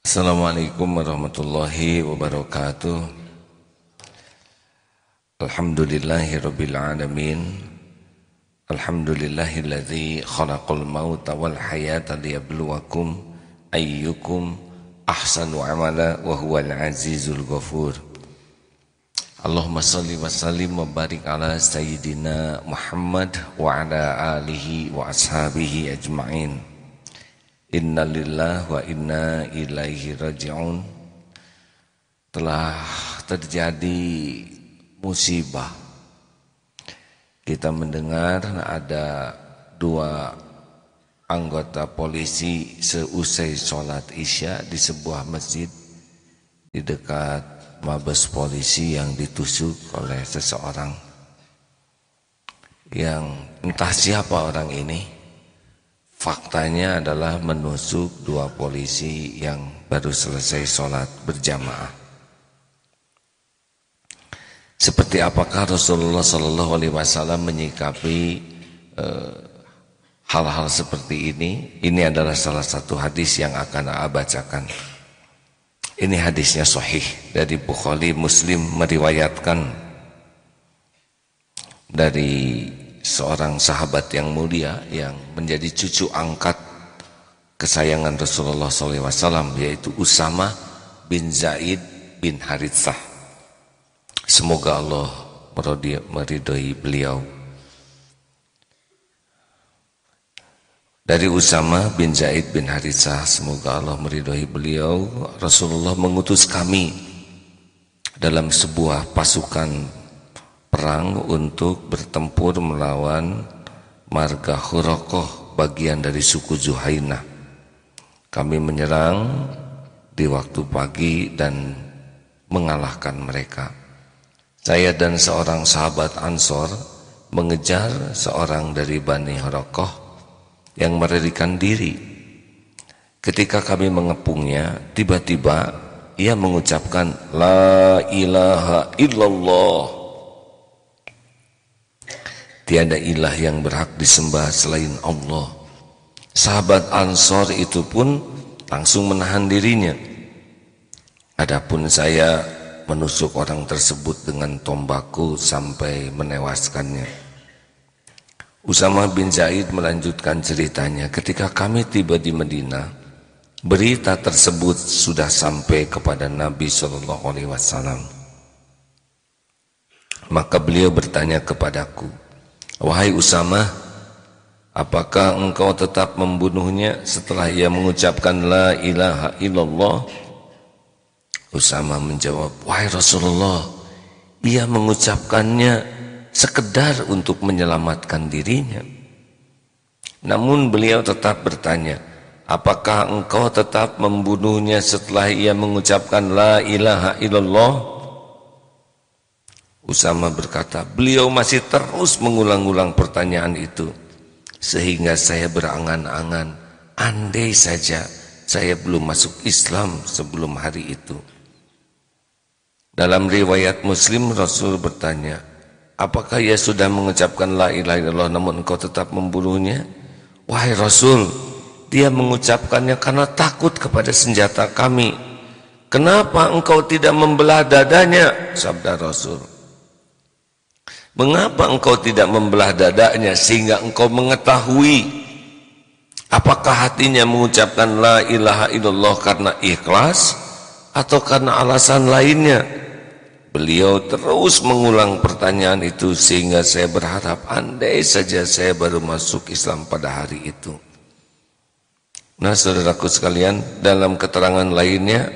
Assalamualaikum warahmatullahi wabarakatuh. Alhamdulillahirabbil alamin. Alhamdulillahilladzi khalaqal mauta wal hayata liyabluwakum ayyukum ahsanu amala wa huwal azizul ghafur. Allahumma shalli wa sallim wa barik ala sayyidina Muhammad wa ala alihi wa ashabihi ajma'in. Inna lillahi wa inna ilaihi raji'un. Telah terjadi musibah. Kita mendengar ada dua anggota polisi seusai sholat isya di sebuah masjid di dekat Mabes Polisi yang ditusuk oleh seseorang yang entah siapa orang ini. Faktanya adalah menusuk dua polisi yang baru selesai sholat berjamaah. Seperti apakah Rasulullah SAW menyikapi hal-hal seperti ini? Ini adalah salah satu hadis yang akan saya bacakan. Ini hadisnya sahih dari Bukhari, Muslim meriwayatkan dari seorang sahabat yang mulia yang menjadi cucu angkat kesayangan Rasulullah SAW, yaitu Usamah bin Zaid bin Haritsah. Semoga Allah meridhai beliau. Dari Usamah bin Zaid bin Haritsah, semoga Allah meridhai beliau, Rasulullah mengutus kami dalam sebuah pasukan perang untuk bertempur melawan marga Khuraqah, bagian dari suku Zuhainah. Kami menyerang di waktu pagi dan mengalahkan mereka. Saya dan seorang sahabat Ansor mengejar seorang dari Bani Khuraqah yang melarikan diri. Ketika kami mengepungnya, tiba-tiba ia mengucapkan La ilaha illallah. Tiada ilah yang berhak disembah selain Allah. Sahabat Ansor itu pun langsung menahan dirinya. Adapun saya menusuk orang tersebut dengan tombakku sampai menewaskannya. Usamah bin Zaid melanjutkan ceritanya. Ketika kami tiba di Madinah, berita tersebut sudah sampai kepada Nabi SAW. Maka beliau bertanya kepadaku, wahai Usamah, apakah engkau tetap membunuhnya setelah ia mengucapkan la ilaha illallah? Usamah menjawab, wahai Rasulullah, ia mengucapkannya sekedar untuk menyelamatkan dirinya. Namun beliau tetap bertanya, apakah engkau tetap membunuhnya setelah ia mengucapkan la ilaha illallah? Usamah berkata, beliau masih terus mengulang-ulang pertanyaan itu, sehingga saya berangan-angan, andai saja saya belum masuk Islam sebelum hari itu. Dalam riwayat Muslim, Rasul bertanya, apakah ia sudah mengucapkan la ilaha illallah namun engkau tetap membunuhnya? Wahai Rasul, dia mengucapkannya karena takut kepada senjata kami. Kenapa engkau tidak membelah dadanya? Sabda Rasul. Mengapa engkau tidak membelah dadanya sehingga engkau mengetahui apakah hatinya mengucapkan la ilaha illallah karena ikhlas atau karena alasan lainnya? Beliau terus mengulang pertanyaan itu sehingga saya berharap andai saja saya baru masuk Islam pada hari itu. Nah, saudaraku sekalian, dalam keterangan lainnya,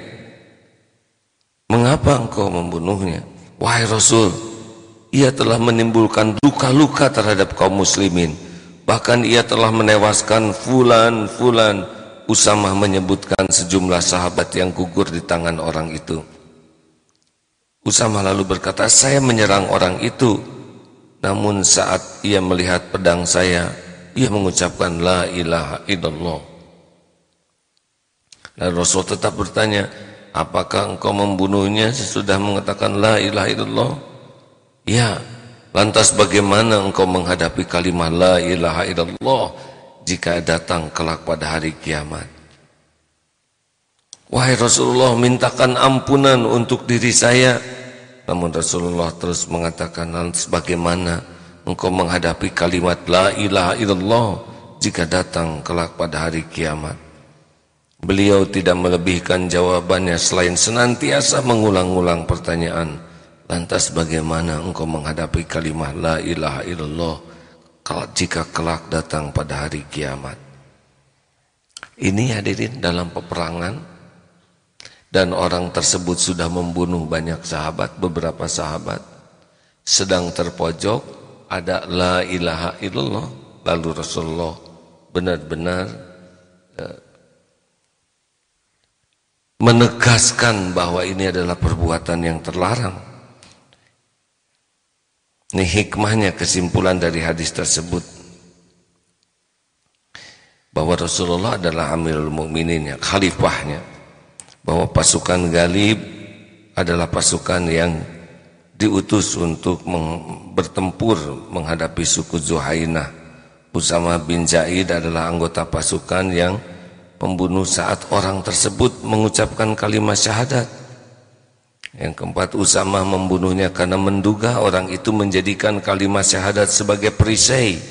mengapa engkau membunuhnya? Wahai Rasul, ia telah menimbulkan luka-luka terhadap kaum muslimin. Bahkan ia telah menewaskan fulan. Usamah menyebutkan sejumlah sahabat yang gugur di tangan orang itu. Usamah lalu berkata, saya menyerang orang itu. Namun saat ia melihat pedang saya, ia mengucapkan la ilaha illallah. Lalu Rasul tetap bertanya, apakah engkau membunuhnya sesudah mengatakan la ilaha illallah? Ya, lantas bagaimana engkau menghadapi kalimat la ilaha illallah jika datang kelak pada hari kiamat? Wahai Rasulullah, mintakan ampunan untuk diri saya. Namun Rasulullah terus mengatakan, lantas bagaimana engkau menghadapi kalimat la ilaha illallah jika datang kelak pada hari kiamat? Beliau tidak melebihkan jawabannya selain senantiasa mengulang-ulang pertanyaan, lantas bagaimana engkau menghadapi kalimat la ilaha illallah jika kelak datang pada hari kiamat? Ini hadirin dalam peperangan, dan orang tersebut sudah membunuh banyak sahabat, beberapa sahabat. Sedang terpojok ada la ilaha illallah. Lalu Rasulullah benar-benar menegaskan bahwa ini adalah perbuatan yang terlarang. Ini hikmahnya, kesimpulan dari hadis tersebut, bahwa Rasulullah adalah Amirul Mukminin, khalifahnya, bahwa pasukan Ghalib adalah pasukan yang diutus untuk bertempur menghadapi suku Zuhainah. Usama bin Zaid adalah anggota pasukan yang membunuh saat orang tersebut mengucapkan kalimat syahadat. Yang keempat, Usama membunuhnya karena menduga orang itu menjadikan kalimat syahadat sebagai perisai.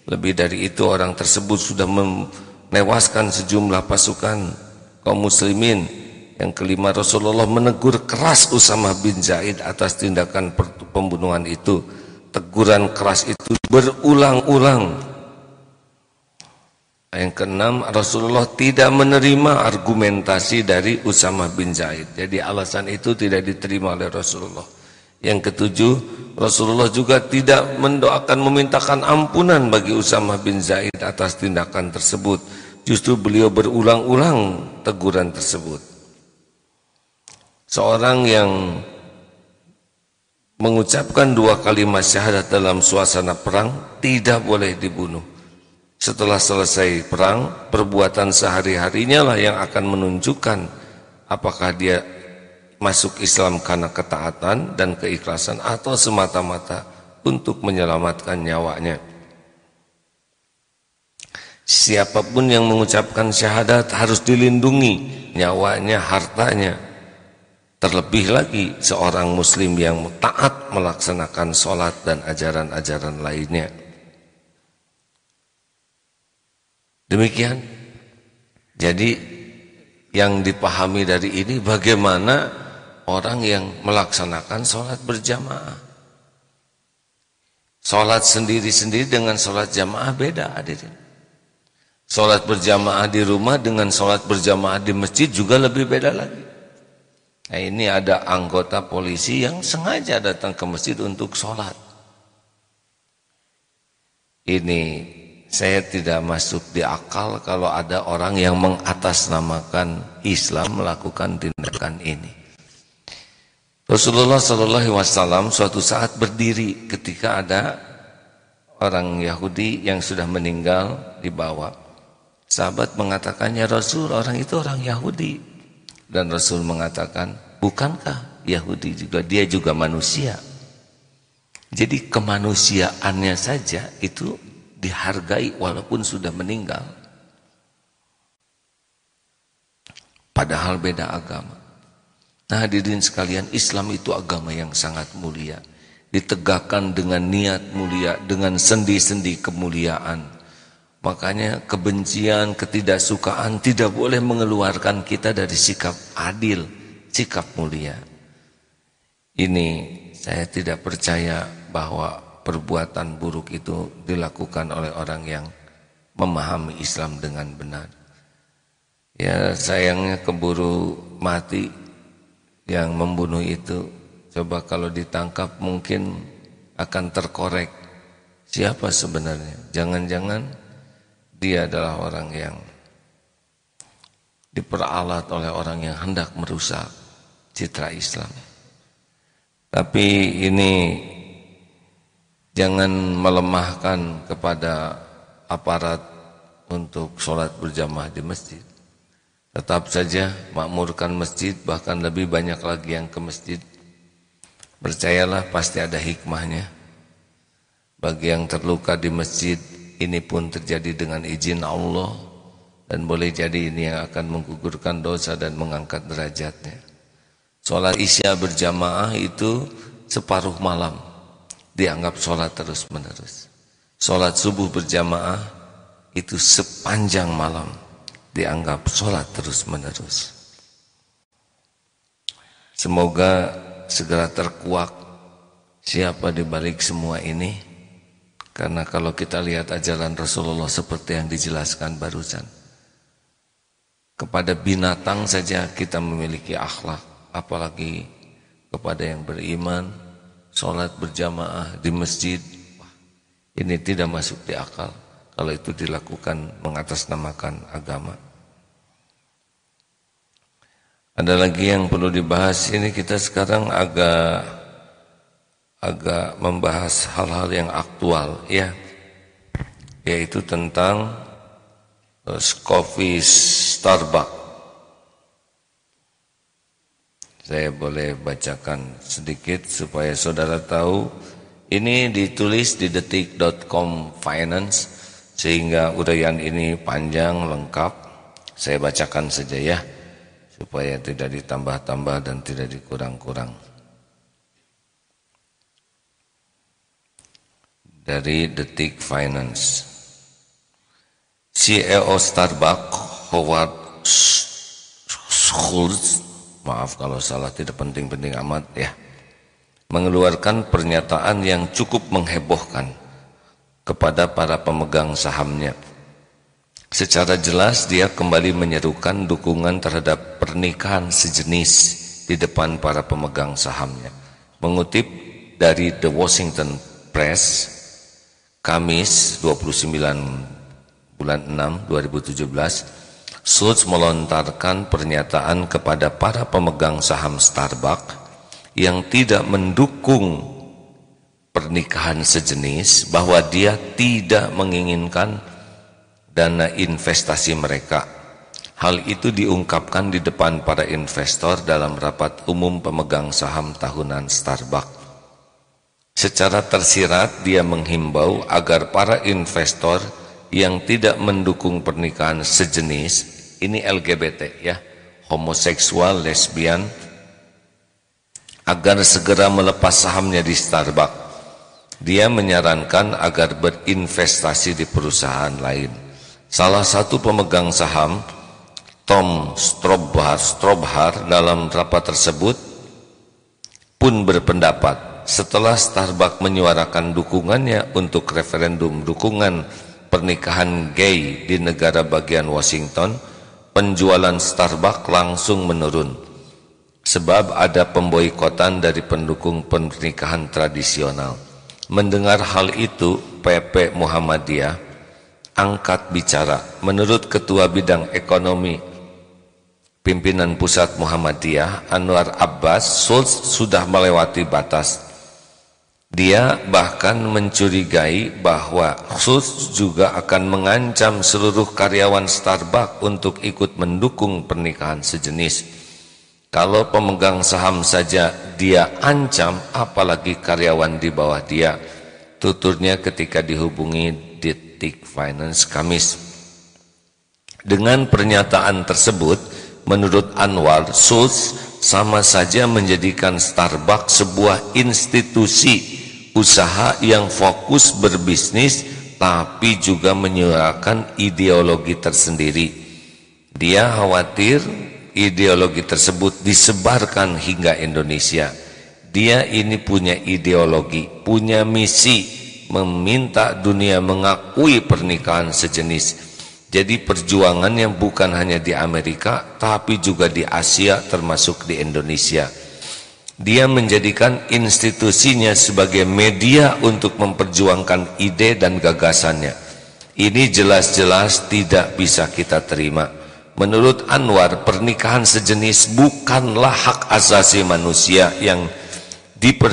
Lebih dari itu, orang tersebut sudah menewaskan sejumlah pasukan kaum muslimin. Yang kelima, Rasulullah menegur keras Usama bin Zaid atas tindakan pembunuhan itu. Teguran keras itu berulang-ulang. Yang keenam, Rasulullah tidak menerima argumentasi dari Usama bin Zaid. Jadi alasan itu tidak diterima oleh Rasulullah. Yang ketujuh, Rasulullah juga tidak mendoakan, memintakan ampunan bagi Usama bin Zaid atas tindakan tersebut. Justru beliau berulang-ulang teguran tersebut. Seorang yang mengucapkan dua kalimat syahadat dalam suasana perang tidak boleh dibunuh. Setelah selesai perang, perbuatan sehari-harinya lah yang akan menunjukkan apakah dia masuk Islam karena ketaatan dan keikhlasan atau semata-mata untuk menyelamatkan nyawanya. Siapapun yang mengucapkan syahadat harus dilindungi nyawanya, hartanya. Terlebih lagi seorang muslim yang taat melaksanakan sholat dan ajaran-ajaran lainnya. Demikian. Jadi yang dipahami dari ini, bagaimana orang yang melaksanakan sholat berjamaah. Sholat sendiri-sendiri dengan sholat jamaah beda, hadirin. Sholat berjamaah di rumah dengan sholat berjamaah di masjid juga lebih beda lagi. Nah, ini ada anggota polisi yang sengaja datang ke masjid untuk sholat. Ini saya tidak masuk di akal kalau ada orang yang mengatasnamakan Islam melakukan tindakan ini. Rasulullah SAW suatu saat berdiri ketika ada orang Yahudi yang sudah meninggal dibawa. Sahabat mengatakan, ya Rasul, orang itu orang Yahudi. Dan Rasul mengatakan, bukankah Yahudi juga, dia juga manusia. Jadi kemanusiaannya saja itu dihargai walaupun sudah meninggal. Padahal beda agama. Nah, hadirin sekalian, Islam itu agama yang sangat mulia. Ditegakkan dengan niat mulia, dengan sendi-sendi kemuliaan. Makanya kebencian, ketidaksukaan tidak boleh mengeluarkan kita dari sikap adil, sikap mulia. Ini saya tidak percaya bahwa perbuatan buruk itu dilakukan oleh orang yang memahami Islam dengan benar. Ya, sayangnya keburu mati yang membunuh itu. Coba kalau ditangkap mungkin akan terkorek. Siapa sebenarnya? Jangan-jangan dia adalah orang yang diperalat oleh orang yang hendak merusak citra Islam. Tapi ini jangan melemahkan kepada aparat untuk sholat berjamaah di masjid. Tetap saja makmurkan masjid, bahkan lebih banyak lagi yang ke masjid. Percayalah pasti ada hikmahnya. Bagi yang terluka di masjid, ini pun terjadi dengan izin Allah. dan boleh jadi ini yang akan menggugurkan dosa dan mengangkat derajatnya. Sholat isya berjamaah itu separuh malam dianggap sholat terus menerus. Sholat subuh berjamaah itu sepanjang malam dianggap sholat terus menerus. Semoga segera terkuak siapa di balik semua ini, karena kalau kita lihat ajaran Rasulullah seperti yang dijelaskan barusan, kepada binatang saja kita memiliki akhlak, apalagi kepada yang beriman. Sholat berjamaah di masjid, ini tidak masuk di akal kalau itu dilakukan mengatasnamakan agama. Ada lagi yang perlu dibahas. Ini kita sekarang agak membahas hal-hal yang aktual, ya, yaitu tentang kopi Starbucks. Saya boleh bacakan sedikit supaya saudara tahu. Ini ditulis di detik.com Finance, sehingga uraian ini panjang lengkap. Saya bacakan saja ya, supaya tidak ditambah-tambah dan tidak dikurang-kurang. Dari Detik Finance, CEO Starbucks Howard Schultz, maaf kalau salah, tidak penting-penting amat ya, mengeluarkan pernyataan yang cukup menghebohkan kepada para pemegang sahamnya. Secara jelas dia kembali menyerukan dukungan terhadap pernikahan sejenis di depan para pemegang sahamnya. Mengutip dari The Washington Press, Kamis 29 bulan 6 2017, Schultz melontarkan pernyataan kepada para pemegang saham Starbucks yang tidak mendukung pernikahan sejenis bahwa dia tidak menginginkan dana investasi mereka. Hal itu diungkapkan di depan para investor dalam rapat umum pemegang saham tahunan Starbucks. Secara tersirat dia menghimbau agar para investor yang tidak mendukung pernikahan sejenis, ini LGBT ya, homoseksual, lesbian, agar segera melepas sahamnya di Starbucks. Dia menyarankan agar berinvestasi di perusahaan lain. Salah satu pemegang saham, Tom Strobhar, dalam rapat tersebut pun berpendapat setelah Starbucks menyuarakan dukungannya untuk referendum dukungan pernikahan gay di negara bagian Washington, penjualan Starbucks langsung menurun sebab ada pemboikotan dari pendukung pernikahan tradisional. Mendengar hal itu, PP Muhammadiyah angkat bicara. Menurut Ketua Bidang Ekonomi Pimpinan Pusat Muhammadiyah, Anwar Abbas, Schultz sudah melewati batas. Dia bahkan mencurigai bahwa Schultz juga akan mengancam seluruh karyawan Starbucks untuk ikut mendukung pernikahan sejenis. Kalau pemegang saham saja dia ancam, apalagi karyawan di bawah dia, tuturnya ketika dihubungi Detik Finance Kamis. Dengan pernyataan tersebut, menurut Anwar, Schultz sama saja menjadikan Starbucks sebuah institusi usaha yang fokus berbisnis tapi juga menyuarakan ideologi tersendiri. Dia khawatir ideologi tersebut disebarkan hingga Indonesia. Dia ini punya ideologi, punya misi, meminta dunia mengakui pernikahan sejenis. Jadi perjuangannya bukan hanya di Amerika, tapi juga di Asia termasuk di Indonesia. Dia menjadikan institusinya sebagai media untuk memperjuangkan ide dan gagasannya. Ini jelas-jelas tidak bisa kita terima. Menurut Anwar, pernikahan sejenis bukanlah hak asasi manusia yang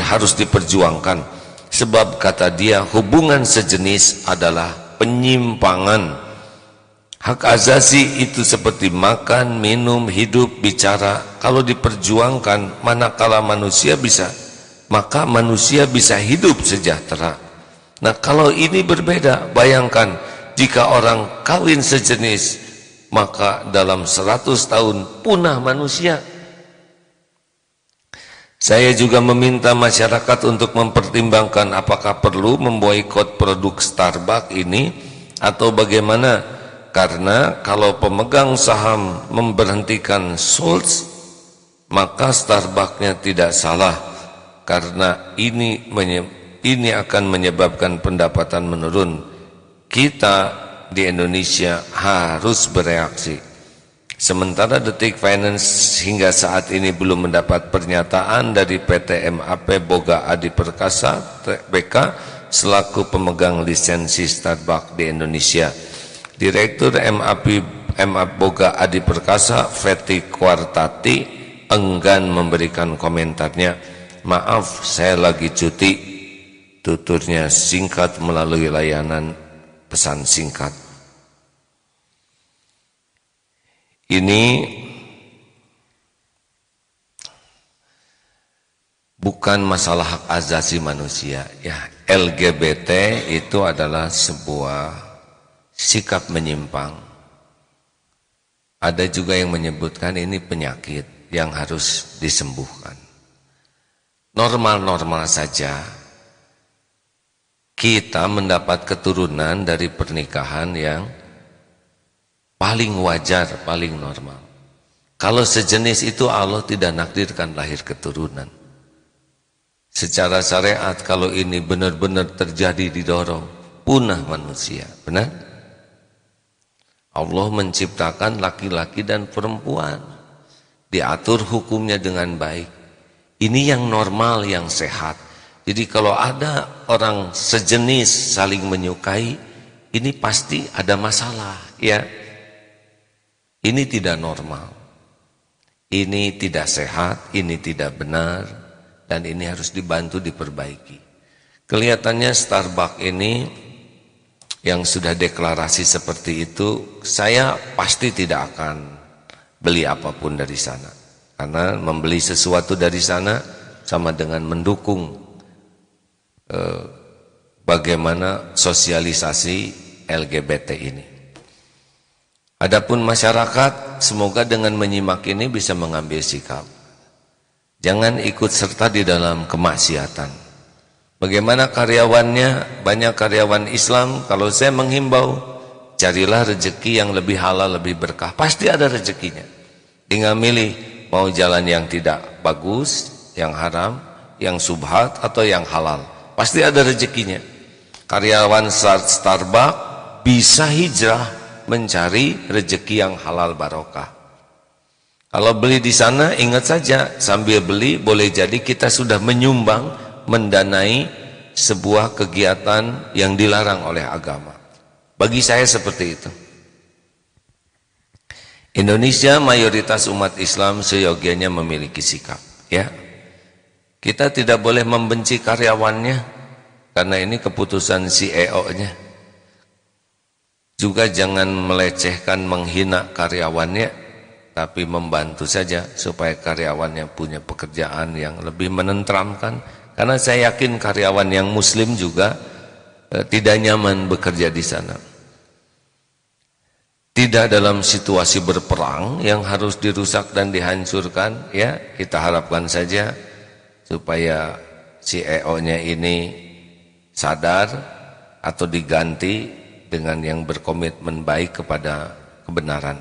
harus diperjuangkan. Sebab kata dia, hubungan sejenis adalah penyimpangan. Hak asasi itu seperti makan, minum, hidup, bicara. Kalau diperjuangkan, manakala manusia bisa, maka manusia bisa hidup sejahtera. Nah, kalau ini berbeda, bayangkan jika orang kawin sejenis, maka dalam 100 tahun punah manusia. Saya juga meminta masyarakat untuk mempertimbangkan apakah perlu memboikot produk Starbucks ini atau bagaimana, karena kalau pemegang saham memberhentikan Schultz, maka Starbucks-nya tidak salah, karena ini akan menyebabkan pendapatan menurun. Kita di Indonesia harus bereaksi. Sementara Detik Finance hingga saat ini belum mendapat pernyataan dari PT MAP Boga Adi Perkasa (BK) selaku pemegang lisensi Starbucks di Indonesia. Direktur MAP Boga Adi Perkasa, Feti Kwartati, enggan memberikan komentarnya. Maaf, saya lagi cuti, tuturnya singkat melalui layanan pesan singkat. Ini bukan masalah hak asasi manusia, ya. LGBT itu adalah sebuah sikap menyimpang. Ada juga yang menyebutkan ini penyakit yang harus disembuhkan. Normal-normal saja kita mendapat keturunan dari pernikahan yang paling wajar, paling normal. Kalau sejenis itu Allah tidak nakdirkan lahir keturunan. Secara syariat kalau ini benar-benar terjadi didorong, punah manusia, benar? Allah menciptakan laki-laki dan perempuan, diatur hukumnya dengan baik. Ini yang normal, yang sehat. Jadi kalau ada orang sejenis saling menyukai, ini pasti ada masalah, ya. Ini tidak normal, ini tidak sehat, ini tidak benar, dan ini harus dibantu diperbaiki. Kelihatannya Starbucks ini yang sudah deklarasi seperti itu, saya pasti tidak akan beli apapun dari sana. Karena membeli sesuatu dari sana sama dengan mendukung bagaimana sosialisasi LGBT ini. Adapun masyarakat, semoga dengan menyimak ini bisa mengambil sikap. Jangan ikut serta di dalam kemaksiatan. Bagaimana karyawannya, banyak karyawan Islam, kalau saya menghimbau, carilah rezeki yang lebih halal, lebih berkah. Pasti ada rezekinya. Tinggal milih, mau jalan yang tidak bagus, yang haram, yang subhat, atau yang halal. Pasti ada rezekinya. Karyawan Starbucks bisa hijrah mencari rezeki yang halal barokah. Kalau beli di sana, ingat saja sambil beli boleh jadi kita sudah menyumbang, mendanai sebuah kegiatan yang dilarang oleh agama. Bagi saya seperti itu. Indonesia mayoritas umat Islam seyogianya memiliki sikap, ya. Kita tidak boleh membenci karyawannya karena ini keputusan CEO-nya. Juga jangan melecehkan, menghina karyawannya, tapi membantu saja supaya karyawannya punya pekerjaan yang lebih menenteramkan. Karena saya yakin karyawan yang muslim juga tidak nyaman bekerja di sana. Tidak dalam situasi berperang yang harus dirusak dan dihancurkan, ya. Kita harapkan saja supaya CEO-nya ini sadar atau diganti dengan yang berkomitmen baik kepada kebenaran.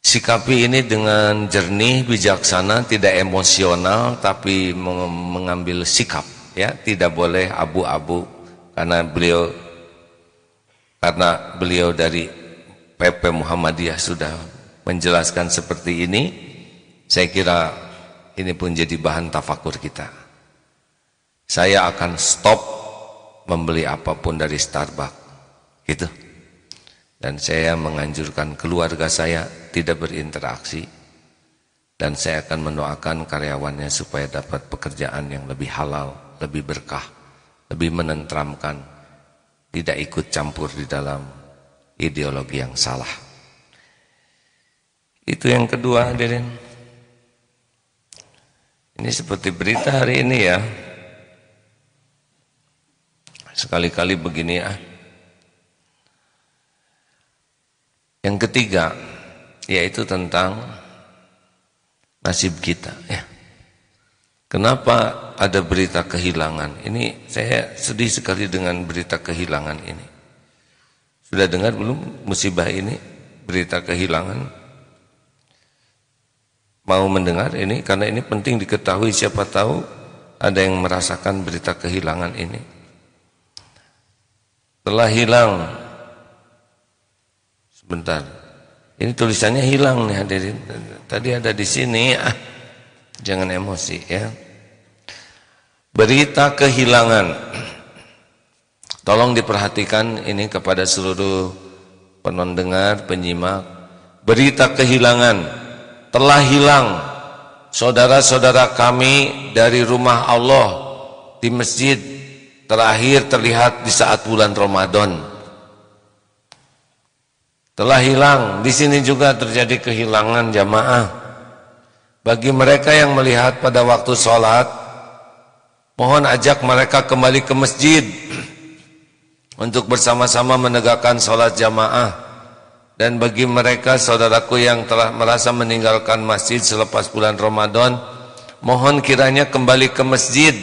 Sikapi ini dengan jernih, bijaksana, tidak emosional, tapi mengambil sikap, ya. Tidak boleh abu-abu, karena beliau dari PP Muhammadiyah sudah menjelaskan seperti ini. Saya kira ini pun jadi bahan tafakur kita. Saya akan stop membeli apapun dari Starbucks, gitu. Dan saya menganjurkan keluarga saya tidak berinteraksi, dan saya akan mendoakan karyawannya supaya dapat pekerjaan yang lebih halal, lebih berkah, lebih menenteramkan, tidak ikut campur di dalam ideologi yang salah. Itu yang kedua, hadirin. Ini seperti berita hari ini, ya. Sekali-kali begini, Yang ketiga, yaitu tentang nasib kita. Ya. Kenapa ada berita kehilangan? Ini saya sedih sekali dengan berita kehilangan ini. Sudah dengar belum musibah ini? Berita kehilangan? Mau mendengar ini? Karena ini penting diketahui, siapa tahu ada yang merasakan berita kehilangan ini. Telah hilang. Sebentar. Ini tulisannya hilang nih hadirin. Tadi ada di sini. Jangan emosi ya. Berita kehilangan. Tolong diperhatikan ini kepada seluruh penondengar, penyimak. Berita kehilangan. Telah hilang saudara-saudara kami dari rumah Allah di masjid, terakhir terlihat di saat bulan Ramadan. Telah hilang. Di sini juga terjadi kehilangan jamaah. Bagi mereka yang melihat pada waktu sholat, mohon ajak mereka kembali ke masjid untuk bersama-sama menegakkan sholat jamaah. Dan bagi mereka saudaraku yang telah merasa meninggalkan masjid selepas bulan Ramadan, mohon kiranya kembali ke masjid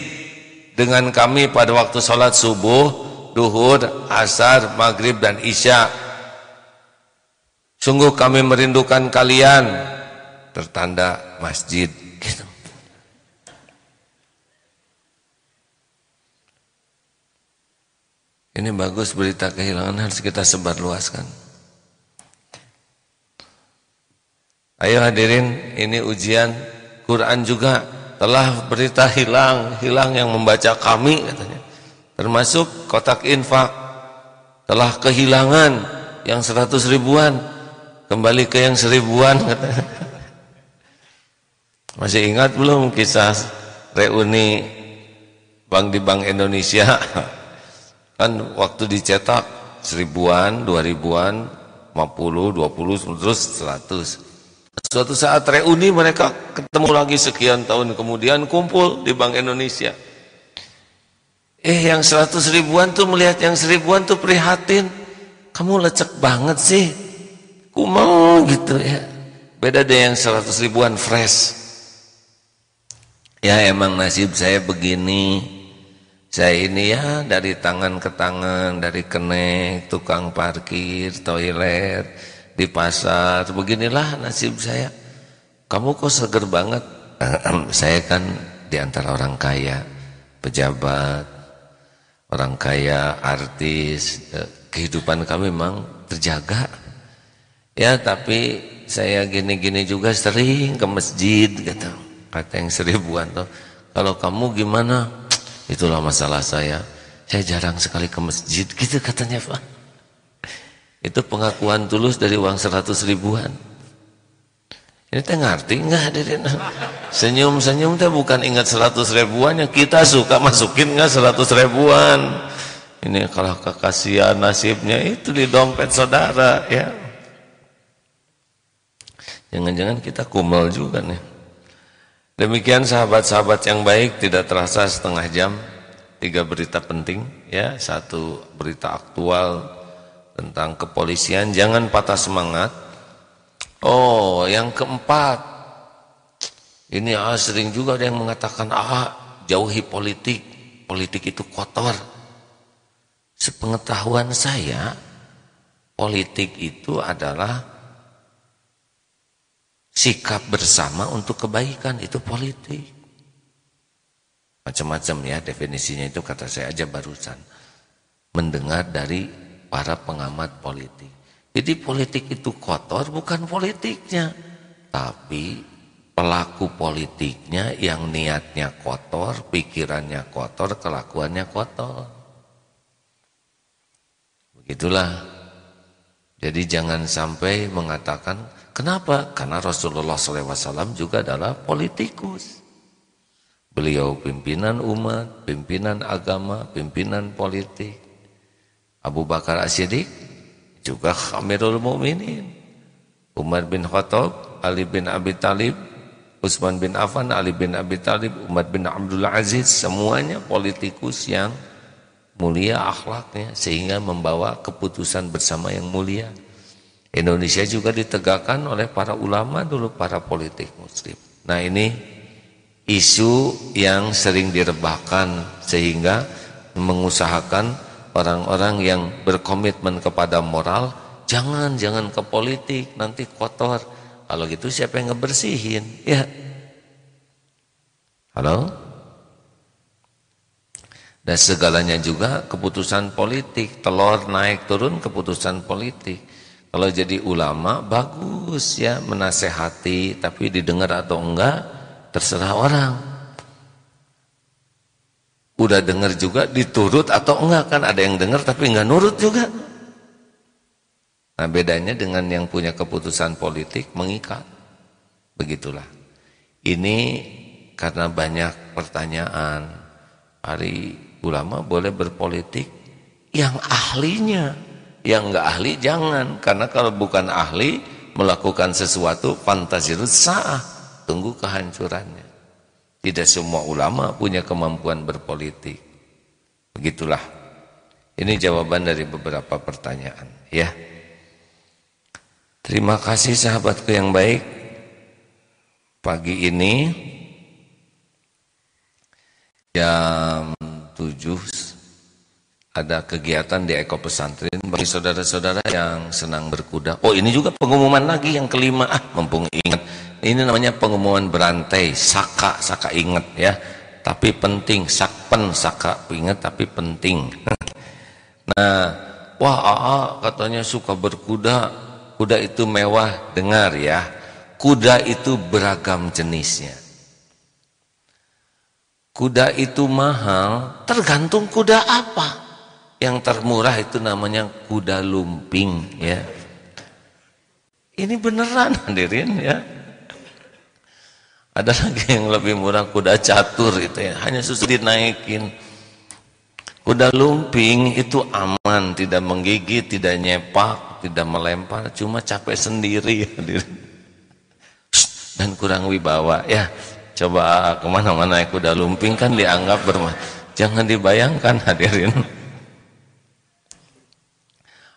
dengan kami pada waktu sholat subuh, duhur, asar, maghrib dan isya. Sungguh kami merindukan kalian. Tertanda masjid. Gitu. Ini bagus, berita kehilangan harus kita sebarluaskan. Ayo hadirin, ini ujian Quran juga. Telah berita hilang yang membaca kami katanya. Termasuk kotak infak. Telah kehilangan yang 100 ribuan, kembali ke yang 1000-an katanya. Masih ingat belum kisah reuni bank di Bank Indonesia? Kan waktu dicetak 1000-an, 2000-an, 50, 20 terus 100. Suatu saat reuni mereka ketemu lagi sekian tahun kemudian kumpul di Bank Indonesia. Yang 100 ribuan tuh melihat yang 1000-an tuh prihatin. Kamu lecek banget sih. Kumal gitu ya. Beda deh yang 100 ribuan fresh. Ya emang nasib saya begini. Saya ini ya dari tangan ke tangan, dari kenek, tukang parkir, toilet, di pasar, beginilah nasib saya. Kamu kok seger banget? Saya kan diantara orang kaya, pejabat, orang kaya, artis. Kehidupan kami memang terjaga. Ya tapi saya gini-gini juga sering ke masjid gitu. Kata yang 1000-an tuh, kalau kamu gimana? Itulah masalah saya jarang sekali ke masjid gitu katanya Pak. Itu pengakuan tulus dari uang 100 ribuan. Ini teh ngerti enggak hadirin? Senyum-senyum teh bukan ingat 100 ribuan yang kita suka masukin enggak 100 ribuan. Ini kalau kekasihan nasibnya itu di dompet saudara ya. Jangan-jangan kita kumel juga nih. Demikian sahabat-sahabat yang baik, tidak terasa setengah jam 3 berita penting ya. 1 berita aktual tentang kepolisian, jangan patah semangat. Yang keempat, ini sering juga ada yang mengatakan jauhi politik, politik itu kotor. Sepengetahuan saya, politik itu adalah sikap bersama untuk kebaikan, itu politik. Macam-macam ya definisinya, itu kata saya aja barusan mendengar dari para pengamat politik. Jadi politik itu kotor bukan politiknya, tapi pelaku politiknya yang niatnya kotor, pikirannya kotor, kelakuannya kotor. Begitulah. Jadi jangan sampai mengatakan, kenapa? Karena Rasulullah SAW juga adalah politikus. Beliau pimpinan umat, pimpinan agama, pimpinan politik. Abu Bakar As-Siddiq juga Amirul Mukminin. Umar bin Khattab, Ali bin Abi Thalib, Utsman bin Affan, Ali bin Abi Thalib, Umar bin Abdul Aziz, semuanya politikus yang mulia akhlaknya sehingga membawa keputusan bersama yang mulia. Indonesia juga ditegakkan oleh para ulama dulu, para politik muslim. Nah ini isu yang sering direbahkan sehingga mengusahakan orang-orang yang berkomitmen kepada moral, jangan ke politik, nanti kotor. Kalau gitu siapa yang ngebersihin? Ya. Halo? Dan segalanya juga keputusan politik, telur naik turun keputusan politik. Kalau jadi ulama bagus ya, menasehati, tapi didengar atau enggak terserah orang. Udah dengar juga diturut atau enggak, kan ada yang dengar tapi enggak nurut juga. Nah bedanya dengan yang punya keputusan politik mengikat. Begitulah. Ini karena banyak pertanyaan. Hari ulama boleh berpolitik yang ahlinya, yang enggak ahli jangan. Karena kalau bukan ahli melakukan sesuatu fantazirus sa'ah, tunggu kehancurannya. Tidak semua ulama punya kemampuan berpolitik. Begitulah. Ini jawaban dari beberapa pertanyaan, ya. Terima kasih sahabatku yang baik. Pagi ini jam 7 ada kegiatan di Eko Pesantren bagi saudara-saudara yang senang berkuda. Oh ini juga pengumuman lagi yang kelima, mumpung ingat. Ini namanya pengumuman berantai, saka ingat ya. Tapi penting, sakpen, saka ingat tapi penting. Nah, wah katanya suka berkuda. Kuda itu mewah, dengar ya. Kuda itu beragam jenisnya. Kuda itu mahal, tergantung kuda apa. Yang termurah itu namanya kuda lumping ya. Ini beneran hadirin ya. Ada lagi yang lebih murah, kuda catur itu ya, hanya susah dinaikin. Kuda lumping itu aman, tidak menggigit, tidak nyepak, tidak melempar, cuma capek sendiri hadirin. Dan kurang wibawa ya. Coba kemana-mana kuda lumping kan dianggap jangan dibayangkan hadirin.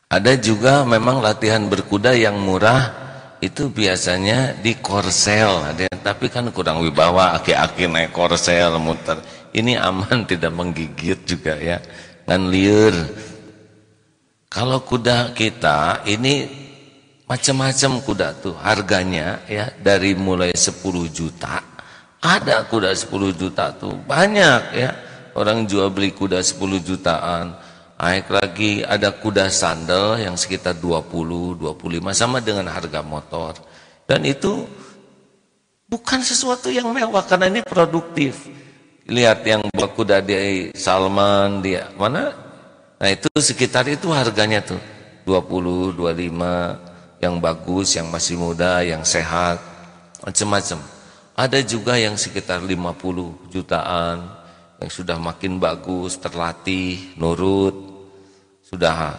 Ada juga memang latihan berkuda yang murah itu biasanya di korsel, tapi kan kurang wibawa, aki-aki naik korsel muter. Ini aman, tidak menggigit juga ya, ngan liur. Kalau kuda kita ini macam-macam kuda tuh, harganya ya dari mulai 10 juta. Ada kuda 10 juta tuh, banyak ya. Orang jual beli kuda 10 jutaan. Naik lagi ada kuda sandal yang sekitar 20, 25 sama dengan harga motor. Dan itu bukan sesuatu yang mewah karena ini produktif. Lihat yang bawa kuda di Salman dia mana? Nah itu sekitar itu harganya tuh 20, 25 yang bagus, yang masih muda, yang sehat, macam-macam. Ada juga yang sekitar 50 jutaan yang sudah makin bagus, terlatih, nurut, sudah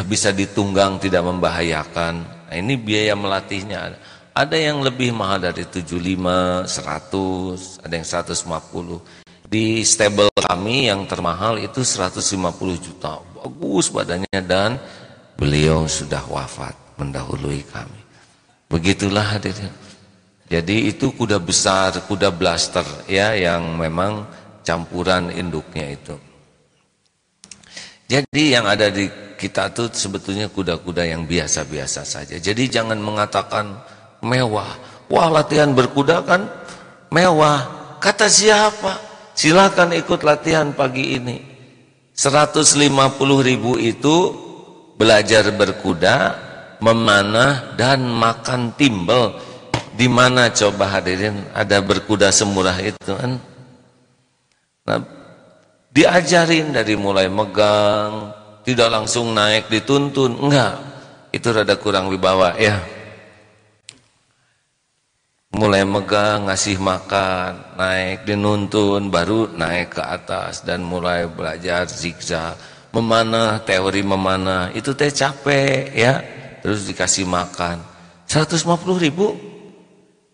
bisa ditunggang, tidak membahayakan. Nah, ini biaya melatihnya. Ada yang lebih mahal dari 75, 100, ada yang 150. Di stable kami yang termahal itu 150 juta. Bagus badannya dan beliau sudah wafat mendahului kami. Begitulah hadirin. Jadi itu kuda besar, kuda blaster ya yang memang campuran induknya itu. Jadi yang ada di kita tuh sebetulnya kuda-kuda yang biasa-biasa saja. Jadi jangan mengatakan mewah. Wah latihan berkuda kan mewah. Kata siapa? Silakan ikut latihan pagi ini. 150.000 itu belajar berkuda, memanah dan makan timbel. Di mana coba hadirin ada berkuda semurah itu kan? Nah, diajarin dari mulai megang, tidak langsung naik dituntun, enggak. Itu rada kurang wibawa ya. Mulai megang, ngasih makan, naik dinuntun, baru naik ke atas dan mulai belajar zigzag, memanah, teori memanah, itu teh capek ya. Terus dikasih makan. 150.000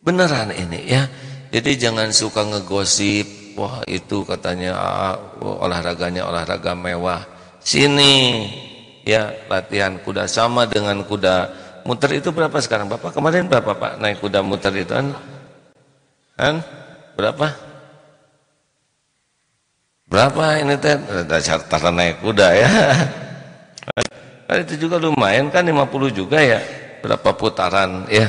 beneran ini ya. Jadi jangan suka ngegosip, wah itu katanya olahraganya olahraga mewah. Sini ya latihan kuda sama dengan kuda muter itu berapa sekarang Bapak? Kemarin berapa Pak naik kuda muter itu kan berapa? Berapa ini teh? Cara naik kuda ya. Itu juga lumayan kan 50 juga ya. Berapa putaran ya.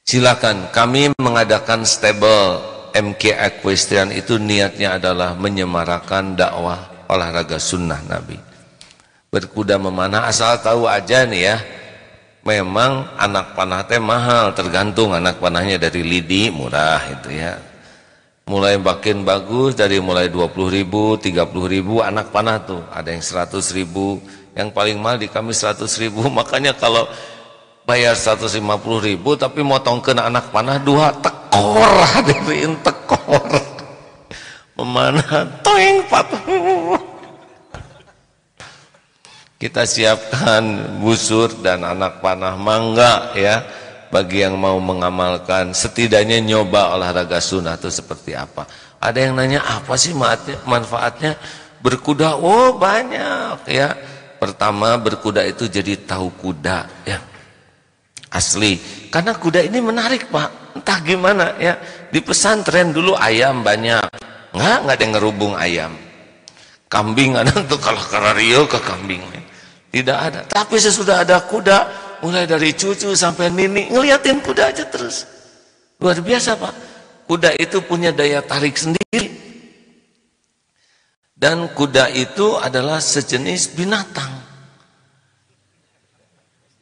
Silakan kami mengadakan stable MK Equestrian itu niatnya adalah menyemarakan dakwah olahraga sunnah Nabi. Berkuda memanah asal tahu aja nih ya. Memang anak panah teh mahal, tergantung anak panahnya dari lidi murah itu ya. Mulai makin bagus dari mulai 20.000, 30.000 anak panah tuh. Ada yang 100.000, yang paling mahal di kami 100.000. Makanya kalau bayar 150.000 tapi motong kena anak panah 2 tekor, hadirin tekor. Memanah toeng patuh. Kita siapkan busur dan anak panah mangga ya. Bagi yang mau mengamalkan setidaknya nyoba olahraga sunnah itu seperti apa. Ada yang nanya apa sih manfaatnya berkuda? Oh banyak ya. Pertama berkuda itu jadi tahu kuda ya. Asli. Karena kuda ini menarik Pak. Entah gimana ya. Di pesantren dulu ayam banyak. Nggak ada yang ngerubung ayam. Kambing ada tuh kalau karario ke kambing. Tidak ada. Tapi sesudah ada kuda, mulai dari cucu sampai nini ngeliatin kuda aja terus. Luar biasa Pak. Kuda itu punya daya tarik sendiri. Dan kuda itu adalah sejenis binatang.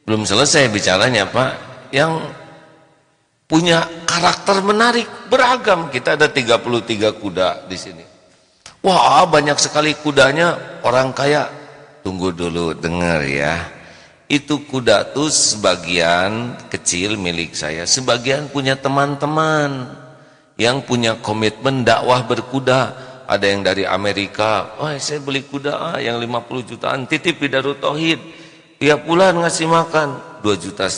Belum selesai bicaranya Pak. Yang punya karakter menarik, beragam. Kita ada 33 kuda di sini. Wah, banyak sekali kudanya orang kaya. Tunggu dulu, dengar ya. Itu kuda tuh sebagian kecil milik saya, sebagian punya teman-teman yang punya komitmen dakwah berkuda. Ada yang dari Amerika, oh saya beli kuda yang 50 jutaan, titip di Darut Tauhid. Tiap bulan ngasih makan 2,5 juta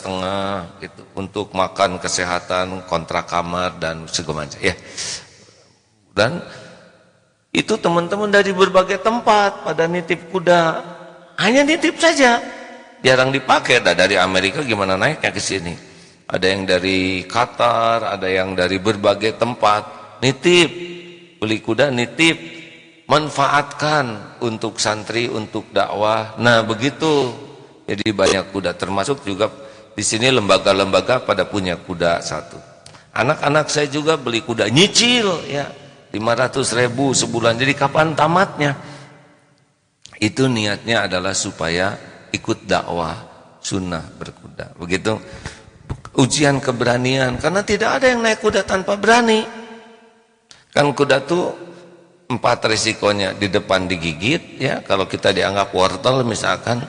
gitu untuk makan kesehatan, kontrak kamar dan segala macam ya. Dan itu teman-teman dari berbagai tempat pada nitip kuda, hanya nitip saja, jarang dipakai. Dari Amerika gimana naiknya ke sini? Ada yang dari Qatar, ada yang dari berbagai tempat, nitip, beli kuda nitip, manfaatkan untuk santri, untuk dakwah. Nah begitu, jadi banyak kuda, termasuk juga di sini lembaga-lembaga pada punya kuda satu. Anak-anak saya juga beli kuda nyicil ya. 500.000 sebulan, jadi kapan tamatnya? Itu niatnya adalah supaya ikut dakwah sunnah berkuda. Begitu ujian keberanian, karena tidak ada yang naik kuda tanpa berani. Kan kuda tuh 4 risikonya. Di depan digigit ya, kalau kita dianggap wortel misalkan.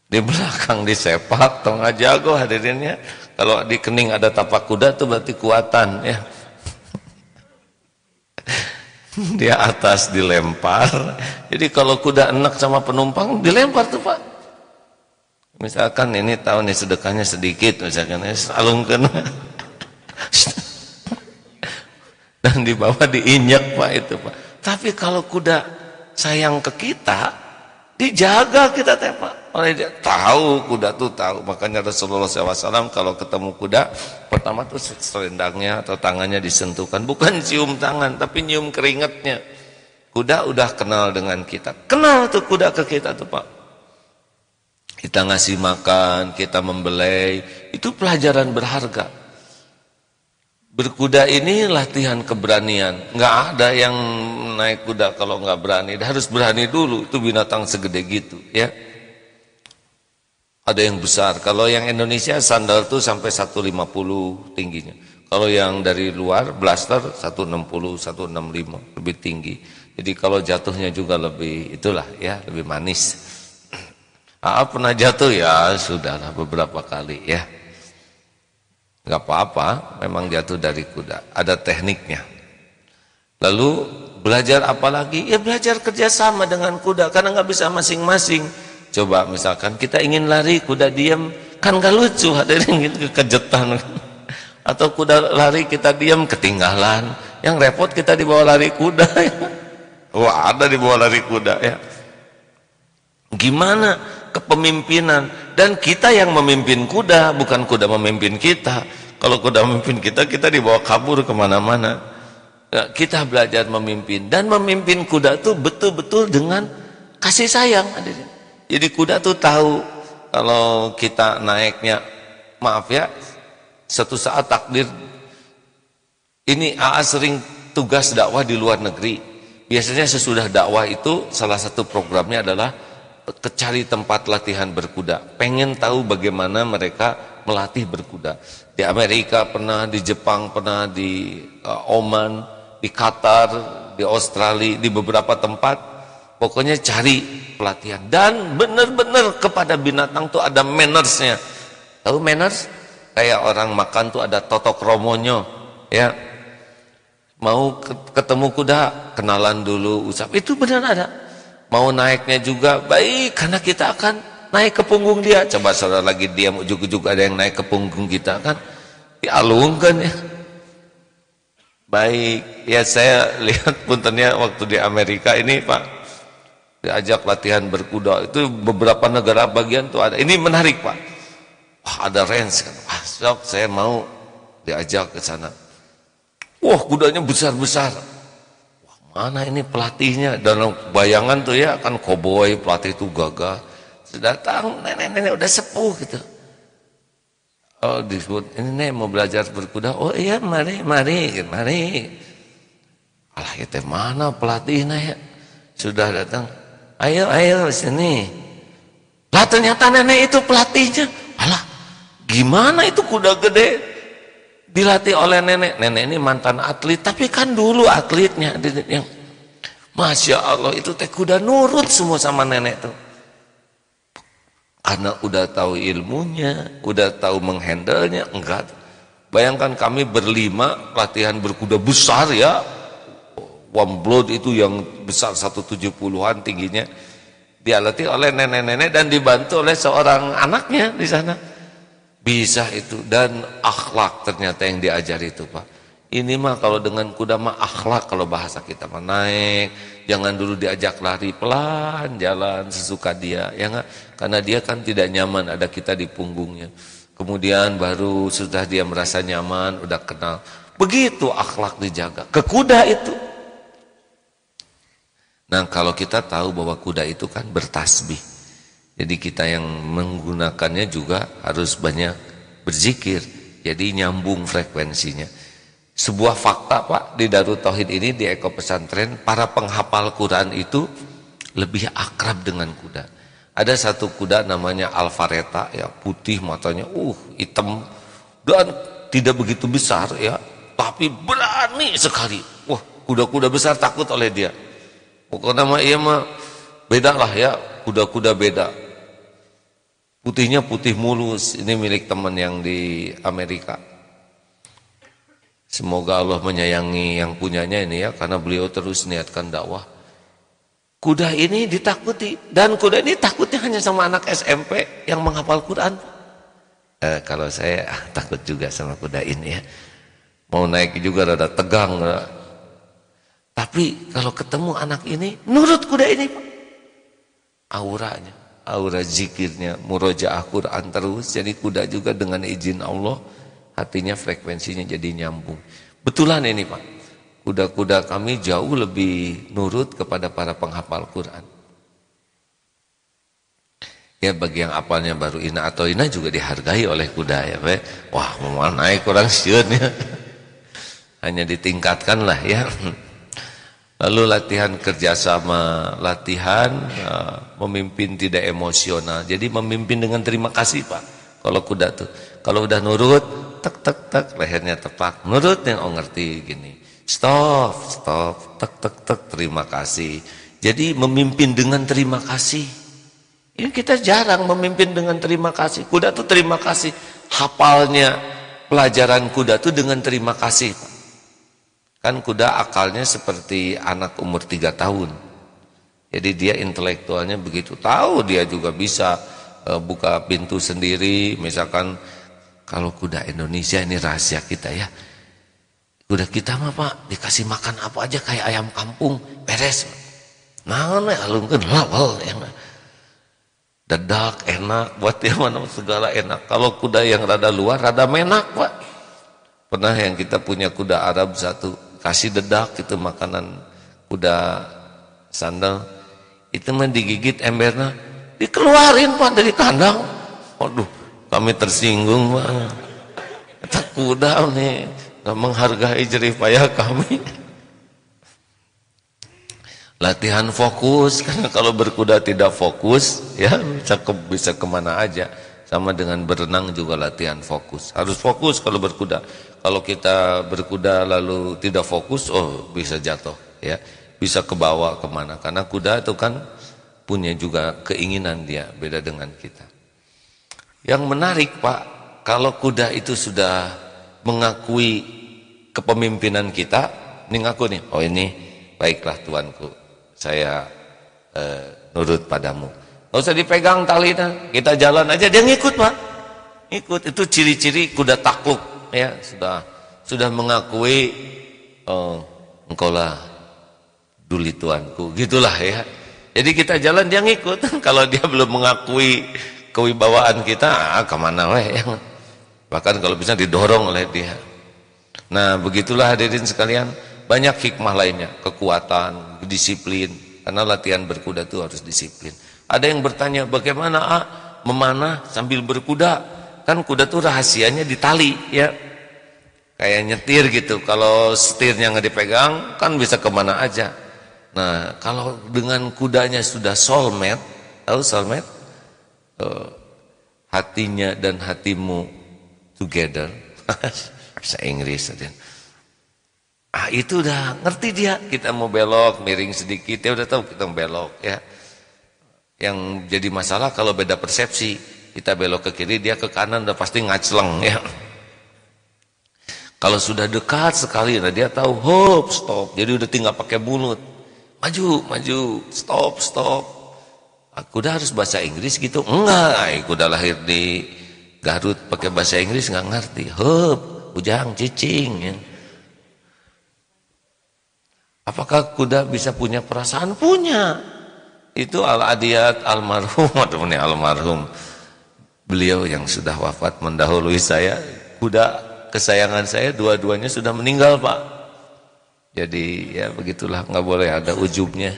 Di belakang disepak, tengah jago hadirinnya. Kalau di kening ada tapak kuda tuh berarti kuatan ya. Dia atas dilempar. Jadi kalau kuda enak sama penumpang dilempar tuh Pak. Misalkan ini tahu nih sedekahnya sedikit, misalkan salungkeun. Dan di bawah diinjak Pak itu Pak. Tapi kalau kuda sayang ke kita, dijaga kita teh Pak. Oleh dia tahu, kuda tuh tahu. Makanya Rasulullah SAW kalau ketemu kuda, pertama tuh selendangnya atau tangannya disentuhkan, bukan cium tangan, tapi nyium keringatnya. Kuda udah kenal dengan kita, kenal tuh kuda ke kita tuh Pak. Kita ngasih makan, kita membelai, itu pelajaran berharga. Berkuda ini latihan keberanian. Nggak ada yang naik kuda kalau nggak berani. Dia harus berani dulu. Itu binatang segede gitu ya. Ada yang besar. Kalau yang Indonesia sandal tuh sampai 150 tingginya. Kalau yang dari luar blaster 160, 165 lebih tinggi. Jadi kalau jatuhnya juga lebih itulah ya, lebih manis. Pernah jatuh ya, sudahlah beberapa kali ya. Gak apa-apa, memang jatuh dari kuda. Ada tekniknya. Lalu belajar apa lagi? Ya belajar kerjasama dengan kuda, karena nggak bisa masing-masing. Coba misalkan kita ingin lari, kuda diam, kan gak lucu, hadirin gitu kekejetan. Atau kuda lari kita diam, ketinggalan. Yang repot kita dibawa lari kuda. Ya. Wah ada dibawa lari kuda ya. Gimana kepemimpinan, dan kita yang memimpin kuda, bukan kuda memimpin kita. Kalau kuda memimpin kita, kita dibawa kabur kemana-mana. Ya, kita belajar memimpin, dan memimpin kuda tuh betul-betul dengan kasih sayang. Jadi kuda tuh tahu kalau kita naiknya, maaf ya, satu saat takdir ini. AA sering tugas dakwah di luar negeri. Biasanya sesudah dakwah itu salah satu programnya adalah cari tempat latihan berkuda. Pengen tahu bagaimana mereka melatih berkuda. Di Amerika pernah, di Jepang pernah, di Oman, di Qatar, di Australia, di beberapa tempat. Pokoknya cari pelatihan. Dan benar-benar kepada binatang tuh ada mannersnya. Tahu manners? Kayak orang makan tuh ada toto kromonya, ya. Mau ketemu kuda, kenalan dulu, usap. Itu benar ada. Mau naiknya juga baik, karena kita akan naik ke punggung dia. Coba saudara lagi diam, ujuk-ujuk ada yang naik ke punggung kita kan, dialungkan ya. Baik, ya saya lihat puntennya waktu di Amerika ini Pak, diajak latihan berkuda. Itu beberapa negara bagian tuh ada. Ini menarik Pak. Wah, ada range kan. Wah, sok saya mau diajak ke sana. Wah, kudanya besar-besar. Wah, mana ini pelatihnya? Dan bayangan tuh ya kan koboi, pelatih itu gagah. Datang nenek-nenek udah sepuh gitu. Oh, disebut ini nih mau belajar berkuda. Oh iya, mari. Alah, itu mana pelatihnya ya? Sudah datang. Ayo sini. Lah ternyata nenek itu pelatihnya. Alah, gimana itu kuda gede? Dilatih oleh nenek. Nenek ini mantan atlet, tapi kan dulu atletnya yang Masya Allah, itu teh kuda nurut semua sama nenek tuh. Karena udah tahu ilmunya, udah tahu menghandlenya. Enggak. Bayangkan kami berlima latihan berkuda besar ya. One blood itu yang besar 170-an tingginya. Dilatih oleh nenek-nenek dan dibantu oleh seorang anaknya di sana. Bisa itu, dan akhlak ternyata yang diajar itu Pak. Ini mah kalau dengan kuda mah akhlak, kalau bahasa kita mah naik, jangan dulu diajak lari, pelan jalan sesuka dia, ya enggak? Karena dia kan tidak nyaman ada kita di punggungnya. Kemudian baru sudah dia merasa nyaman, udah kenal. Begitu akhlak dijaga ke kuda itu. Nah, kalau kita tahu bahwa kuda itu kan bertasbih, jadi kita yang menggunakannya juga harus banyak berzikir. Jadi nyambung frekuensinya. Sebuah fakta Pak, di Darut Tauhid ini, di Eko Pesantren, para penghafal Quran itu lebih akrab dengan kuda. Ada satu kuda namanya Alfareta, ya, putih matanya, hitam, dan tidak begitu besar ya, tapi berani sekali. Wah, kuda-kuda besar takut oleh dia. Pokoknya mah iya mah beda lah ya, kuda-kuda beda. Putihnya putih mulus. Ini milik teman yang di Amerika. Semoga Allah menyayangi yang punyanya ini ya, karena beliau terus niatkan dakwah. Kuda ini ditakuti, dan kuda ini takutnya hanya sama anak SMP yang menghafal Quran. Kalau saya takut juga sama kuda ini ya. Mau naik juga rada tegang. Tapi kalau ketemu anak ini, nurut kuda ini Pak. Auranya, aura zikirnya, murojaah Quran terus. Jadi kuda juga dengan izin Allah, hatinya frekuensinya jadi nyambung. Betulan ini Pak, kuda-kuda kami jauh lebih nurut kepada para penghafal Quran. Ya, bagi yang apalnya baru ina atau ina juga dihargai oleh kuda ya Pak. Wah, mau naik kurang siun ya. Hanya ditingkatkan lah ya. Lalu latihan kerjasama, latihan memimpin tidak emosional. Jadi memimpin dengan terima kasih Pak. Kalau kuda tuh, kalau udah nurut, tek tek tek, lehernya tepak. Nurut yang ngerti gini. Stop, tek tek tek, terima kasih. Jadi memimpin dengan terima kasih. Ini kita jarang memimpin dengan terima kasih. Kuda tuh terima kasih. Hafalnya pelajaran kuda tuh dengan terima kasih Pak. Kan kuda akalnya seperti anak umur 3 tahun. Jadi dia intelektualnya begitu, tahu dia juga bisa buka pintu sendiri. Misalkan kalau kuda Indonesia, ini rahasia kita ya. Kuda kita mah Pak, dikasih makan apa aja kayak ayam kampung, beres. Nah, alungkeun lawal ya. Dedak enak, buat dia mana segala enak. Kalau kuda yang rada luar, rada menak Pak. Pernah yang kita punya kuda Arab satu, kasih dedak itu makanan kuda sandal, itu mah digigit embernya, dikeluarin Pak dari kandang. Waduh, kami tersinggung Pak. Kata kuda nih, gak menghargai jerih payah kami. Latihan fokus, karena kalau berkuda tidak fokus, ya bisa kemana aja. Sama dengan berenang juga latihan fokus. Harus fokus kalau berkuda. Kalau kita berkuda lalu tidak fokus, oh bisa jatuh, ya, bisa kebawa kemana. Karena kuda itu kan punya juga keinginan dia, beda dengan kita. Yang menarik Pak, kalau kuda itu sudah mengakui kepemimpinan kita, ini ngaku nih, oh ini baiklah tuanku, saya nurut padamu. Nggak usah dipegang talinya, kita jalan aja dia ngikut Pak. Ikut, itu ciri-ciri kuda takluk, ya, sudah mengakui, oh engkaulah duli tuanku, gitulah ya. Jadi kita jalan dia ngikut. Kalau dia belum mengakui kewibawaan kita, kemana weh, ya. Bahkan kalau bisa didorong oleh dia. Nah begitulah hadirin sekalian, banyak hikmah lainnya, kekuatan, disiplin, karena latihan berkuda itu harus disiplin. Ada yang bertanya, bagaimana memanah sambil berkuda? Kan kuda tuh rahasianya di tali, ya, kayak nyetir gitu. Kalau setirnya nggak dipegang, kan bisa kemana aja. Nah kalau dengan kudanya sudah soulmate, tahu soulmate? Hatinya dan hatimu together. Bisa Inggris aja. Itu udah ngerti dia. Kita mau belok, miring sedikit, dia udah tahu kita mau belok, ya. Yang jadi masalah kalau beda persepsi, kita belok ke kiri, dia ke kanan, udah pasti ngacleng, ya. Kalau sudah dekat sekali, nah dia tahu hop, stop. Jadi udah tinggal pakai mulut, maju, stop. Kuda harus bahasa Inggris gitu? Enggak, kuda lahir di Garut pakai bahasa Inggris nggak ngerti. Hop, ujang, cicing, ya. Apakah kuda bisa punya perasaan? Punya. Itu Al-Adiyat almarhum. Beliau yang sudah wafat mendahului saya, kuda kesayangan saya dua-duanya sudah meninggal Pak. Jadi ya begitulah, nggak boleh ada ujubnya.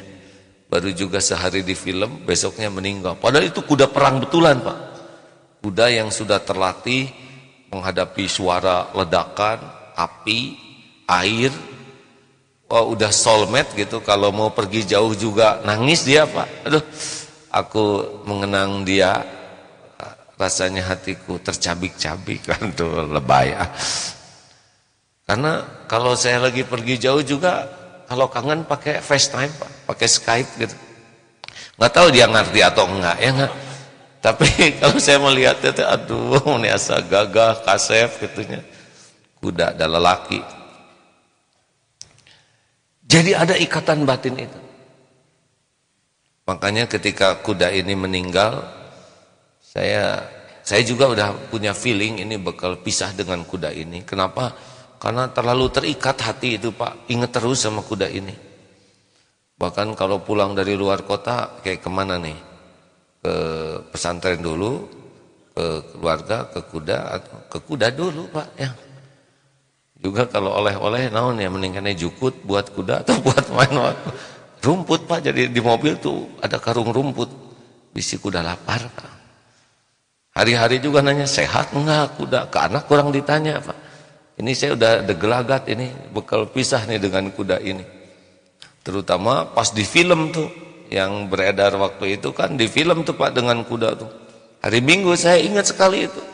Baru juga sehari di film, besoknya meninggal. Padahal itu kuda perang betulan Pak. Kuda yang sudah terlatih menghadapi suara ledakan, api, air. Oh, udah soulmate gitu, kalau mau pergi jauh juga nangis dia Pak. Aduh, aku mengenang dia, rasanya hatiku tercabik-cabik kan tuh, lebay. Karena kalau saya lagi pergi jauh juga, kalau kangen pakai FaceTime Pak, pakai Skype gitu. Nggak tahu dia ngerti atau enggak, ya enggak. Tapi kalau saya melihatnya tuh, aduh, ini asa gagah, kasep gitunya. Kuda ada lelaki. Jadi ada ikatan batin itu. Makanya ketika kuda ini meninggal, saya juga udah punya feeling ini bakal pisah dengan kuda ini. Kenapa? Karena terlalu terikat hati itu Pak. Ingat terus sama kuda ini. Bahkan kalau pulang dari luar kota, kayak kemana nih? Ke pesantren dulu, ke keluarga, ke kuda dulu Pak, ya. Juga kalau oleh-oleh naon ya, mendingannya jukut buat kuda atau buat main rumput Pak. Jadi di mobil tuh ada karung rumput, bisi kuda lapar Pak. Hari-hari juga nanya, sehat enggak kuda? Ke anak kurang ditanya Pak. Ini saya udah degelagat ini, bekal pisah nih dengan kuda ini. Terutama pas di film tuh, yang beredar waktu itu kan di film tuh Pak dengan kuda tuh. Hari Minggu saya ingat sekali itu.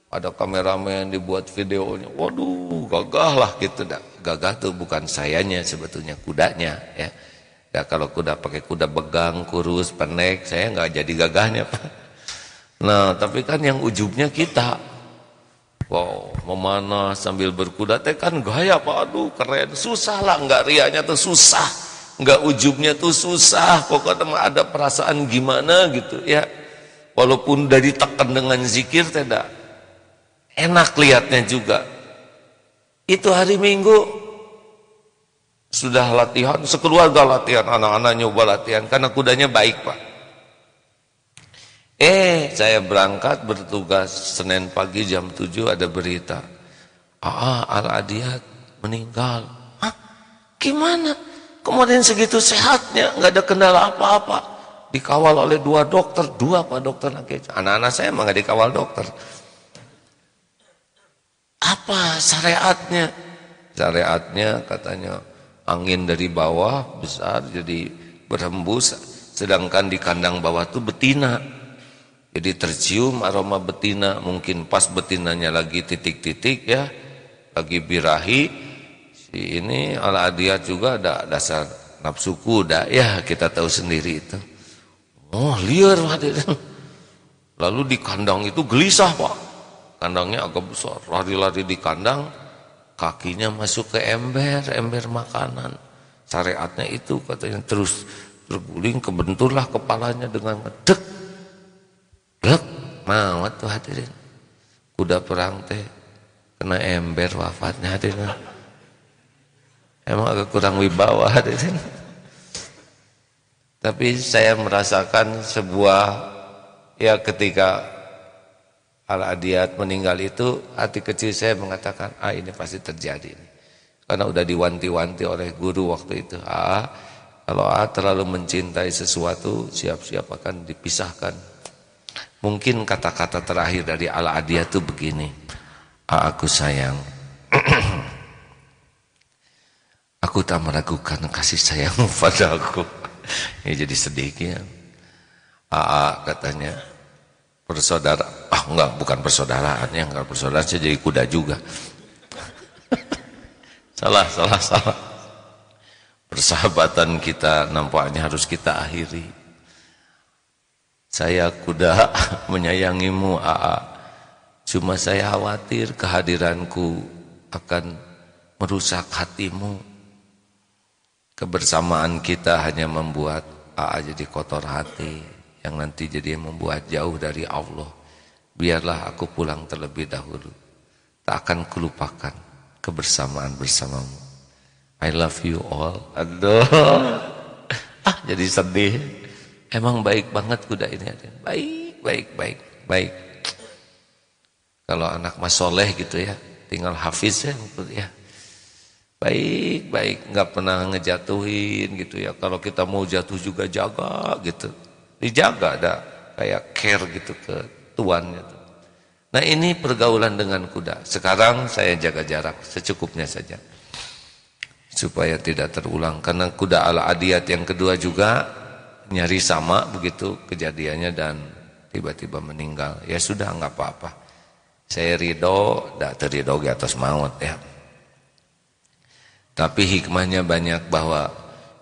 Ada kameramen dibuat videonya, waduh gagah lah gitu dah. Gagah tuh bukan sayanya sebetulnya, kudanya, ya. Ya kalau kuda pakai kuda begang, kurus, pendek, saya nggak jadi gagahnya Pak. Nah tapi kan yang ujubnya kita, wow, memanah sambil berkuda teh kan gaya Pak, aduh keren, susah lah, nggak riaknya tuh susah, nggak ujubnya tuh susah, pokoknya mah ada perasaan gimana gitu ya. Walaupun udah ditekan dengan zikir tidak enak lihatnya juga. Itu hari Minggu sudah latihan, sekeluarga latihan, anak-anak nyoba latihan karena kudanya baik Pak. Saya berangkat bertugas Senin pagi jam 7 ada berita. Al-Adiyat meninggal. Hah? Gimana? Kemarin segitu sehatnya, nggak ada kendala apa-apa. Dikawal oleh 2 dokter, 2 Pak dokter lagi. Anak-anak saya emang nggak dikawal dokter. Apa syariatnya? Syariatnya katanya angin dari bawah besar jadi berhembus, sedangkan di kandang bawah itu betina. Jadi tercium aroma betina, mungkin pas betinanya lagi titik-titik ya, lagi birahi. Si ini Al-Adiyat juga ada dasar nafsu kuda ya, kita tahu sendiri itu. Liar hadirin. Lalu di kandang itu gelisah Pak. Kandangnya agak besar, lari-lari di kandang, kakinya masuk ke ember makanan. Syariatnya itu katanya terus terguling, kebenturlah kepalanya dengan ngedek. Glek, mawat tuh hadirin. Kuda perang teh kena ember wafatnya hadirin. Emang agak kurang wibawa hadirin. Tapi saya merasakan sebuah, ya ketika Al-Adiyat meninggal itu, hati kecil saya mengatakan, ini pasti terjadi. Karena udah diwanti-wanti oleh guru waktu itu. Kalau terlalu mencintai sesuatu, siap-siap akan dipisahkan. Mungkin kata-kata terakhir dari Al-Adiyat itu begini. Aku sayang. Aku tak meragukan kasih sayangmu padaku. Ya jadi sedih ya. Katanya. Bersaudara, enggak, bukan persaudaraan ya, enggak persaudaraan, saya jadi kuda juga. Salah. Persahabatan kita nampaknya harus kita akhiri. Saya kuda menyayangimu, cuma saya khawatir kehadiranku akan merusak hatimu. Kebersamaan kita hanya membuat jadi kotor hati, yang nanti jadi membuat jauh dari Allah. Biarlah aku pulang terlebih dahulu. Tak akan kulupakan kebersamaan bersamamu. I love you all. Aduh. Jadi sedih. Emang baik banget kuda ini. Baik. Kalau anak mas soleh gitu ya, tinggal hafiz ya. Baik, nggak pernah ngejatuhin gitu ya. Kalau kita mau jatuh juga jaga gitu. Dijaga ada kayak care gitu ke tuannya. Nah ini pergaulan dengan kuda. Sekarang saya jaga jarak secukupnya saja supaya tidak terulang. Karena kuda Al-Adiyat yang kedua juga nyari sama begitu kejadiannya dan tiba-tiba meninggal. Ya sudah nggak apa-apa. Saya ridho, tidak terido di atas maut ya. Tapi hikmahnya banyak bahwa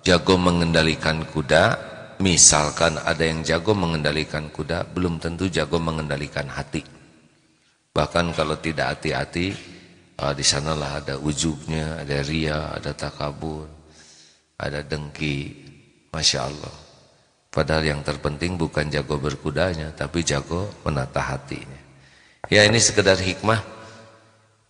jago mengendalikan kuda. Misalkan ada yang jago mengendalikan kuda, belum tentu jago mengendalikan hati. Bahkan kalau tidak hati-hati, di sanalah ada ujubnya, ada ria, ada takabur, ada dengki. Masya Allah. Padahal yang terpenting bukan jago berkudanya, tapi jago menata hatinya. Ya ini sekedar hikmah.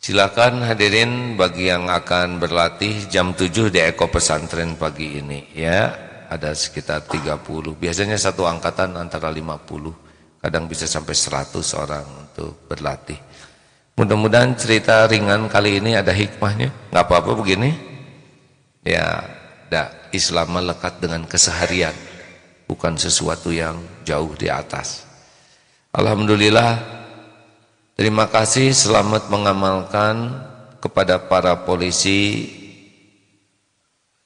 Silakan hadirin bagi yang akan berlatih jam 7 di Eko Pesantren pagi ini ya. Ada sekitar 30. Biasanya satu angkatan antara 50. Kadang bisa sampai 100 orang untuk berlatih. Mudah-mudahan cerita ringan kali ini ada hikmahnya. Nggak apa-apa begini. Ya, Islam melekat dengan keseharian. Bukan sesuatu yang jauh di atas. Alhamdulillah. Terima kasih, selamat mengamalkan. Kepada para polisi,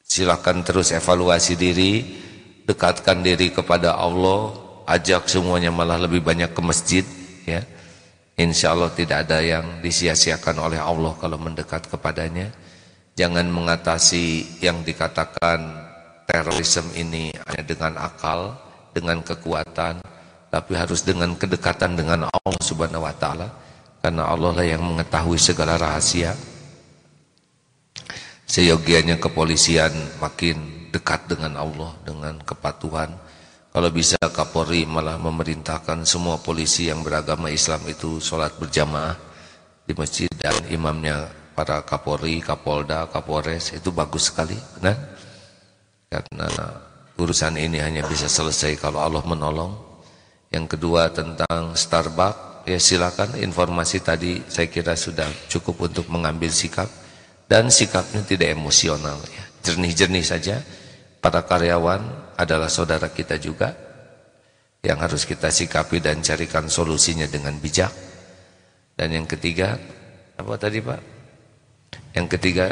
silakan terus evaluasi diri, dekatkan diri kepada Allah, ajak semuanya malah lebih banyak ke masjid ya. Insya Allah tidak ada yang disia-siakan oleh Allah kalau mendekat kepadanya. Jangan mengatasi yang dikatakan terorisme ini hanya dengan akal, dengan kekuatan, tapi harus dengan kedekatan dengan Allah Subhanahu wa taala, karena Allah lah yang mengetahui segala rahasia. Seyogianya kepolisian makin dekat dengan Allah, dengan kepatuhan. Kalau bisa Kapolri malah memerintahkan semua polisi yang beragama Islam itu sholat berjamaah di masjid dan imamnya para Kapolri, Kapolda, Kapolres, itu bagus sekali, benar? Karena urusan ini hanya bisa selesai kalau Allah menolong. Yang kedua tentang Starbucks, ya silakan, informasi tadi saya kira sudah cukup untuk mengambil sikap, dan sikapnya tidak emosional, ya. Jernih-jernih saja. Para karyawan adalah saudara kita juga yang harus kita sikapi dan carikan solusinya dengan bijak. Dan yang ketiga, apa tadi Pak? Yang ketiga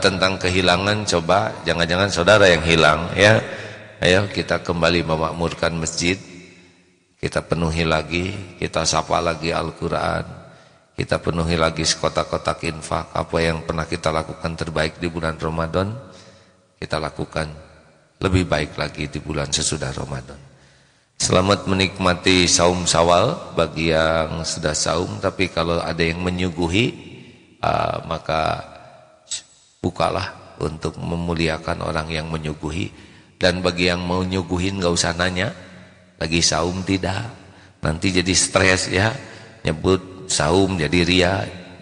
tentang kehilangan, coba jangan-jangan saudara yang hilang, ya. Ayo kita kembali memakmurkan masjid, kita penuhi lagi, kita sapa lagi Al-Quran, kita penuhi lagi kotak-kotak infak. Apa yang pernah kita lakukan terbaik di bulan Ramadan, kita lakukan lebih baik lagi di bulan sesudah Ramadan. Selamat menikmati saum Syawal bagi yang sudah saum, tapi kalau ada yang menyuguhi, maka bukalah untuk memuliakan orang yang menyuguhi. Dan bagi yang mau nyuguhin gak usah nanya, lagi saum tidak, nanti jadi stres, ya. Nyebut saum jadi ria,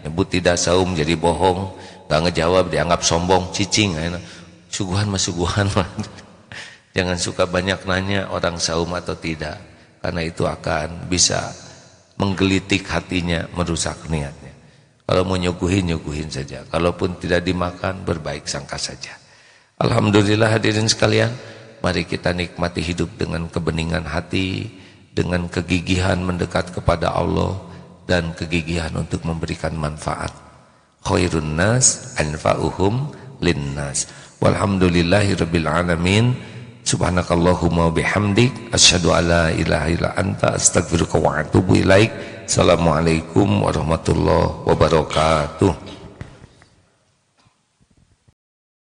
nyebut tidak saum jadi bohong, gak ngejawab dianggap sombong, cicing. Suguhan mah suguhan mah. Jangan suka banyak nanya orang saum atau tidak, karena itu akan bisa menggelitik hatinya, merusak niatnya. Kalau mau nyuguhin, nyuguhin saja. Kalaupun tidak dimakan, berbaik sangka saja. Alhamdulillah hadirin sekalian, mari kita nikmati hidup dengan kebeningan hati, dengan kegigihan mendekat kepada Allah, dan kegigihan untuk memberikan manfaat. Khairun nas anfa'uhum linnas. Walhamdulillahirabbil alamin. Subhanakallahumma bihamdik asyhadu alla ilaha illa anta astaghfiruka wa atubu ilaik. Assalamualaikum warahmatullahi wabarakatuh.